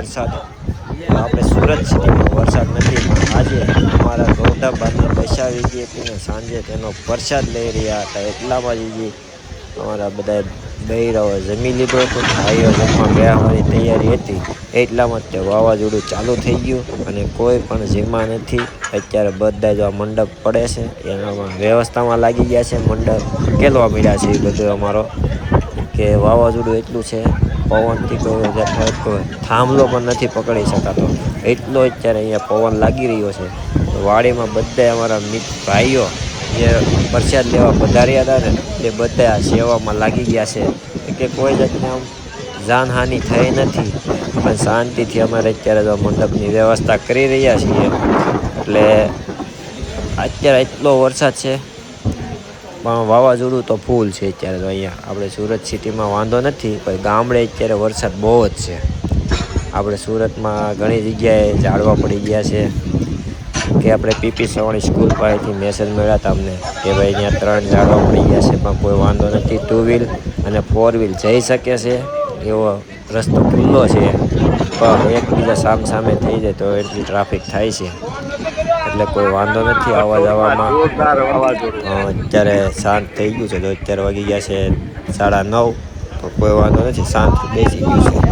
વરસાદ. આપણે સુરત સિટીમાં વરસાદ નથી, પણ આજે અમારા ગૌઢા બાને દશા વીજી હતી ને સાંજે તેનો વરસાદ લઈ રહ્યા હતા. એટલામાં જ અમારા બધા બૈરાઓ જમી લીધું હતું, ભાઈઓ જમવા બેસવાની તૈયારી હતી. એટલામાં જ તે વાવાઝોડું ચાલુ થઈ ગયું અને કોઈ પણ જીમા નથી. અત્યારે બધા જો આ મંડપ પડે છે એનામાં વ્યવસ્થામાં લાગી ગયા છે. મંડપ ઉકેલવા મળ્યા છે. એ બધું અમારો કે વાવાઝોડું એટલું છે, પવનથી કોઈ થાંભલો પણ નથી પકડી શકાતો, એટલો અત્યારે અહીંયા પવન લાગી રહ્યો છે. વાડીમાં બધા અમારા ભાઈઓ જે પ્રસાદ લેવા પધાર્યા હતા ને તે બધા આ સેવામાં લાગી ગયા છે. કે કોઈ જાતને આમ જાનહાનિ થઈ નથી, પણ શાંતિથી અમારે અત્યારે તો મંડપની વ્યવસ્થા કરી રહ્યા છીએ. એટલે અત્યારે એટલો વરસાદ છે, પણ વાવાઝોડું તો ફૂલ છે. અત્યારે તો અહીંયા આપણે સુરત સિટીમાં વાંધો નથી, પણ ગામડે અત્યારે વરસાદ બહુ જ છે. આપણે સુરતમાં ઘણી જગ્યાએ ઝાડવા પડી ગયા છે. કે આપણે પીપી સવાણી સ્કૂલ પાસેથી મેસેજ મળ્યા હતા અમને કે ભાઈ અહીંયા 3 ઝાડવા પડી ગયા છે, પણ કોઈ વાંધો નથી. 2 વ્હીલ અને 4 વ્હીલ જઈ શકે છે, એવો રસ્તો ખુલ્લો છે. પણ એકબીજા સામે થઈ જાય તો એટલી ટ્રાફિક થાય છે, એટલે કોઈ વાંધો નથી આવવા જવામાં. અત્યારે શાંત થઈ ગયું છે, તો અત્યારે વાગી ગયા છે 9:30, તો કોઈ વાંધો નથી, શાંત બેસી ગયું છે.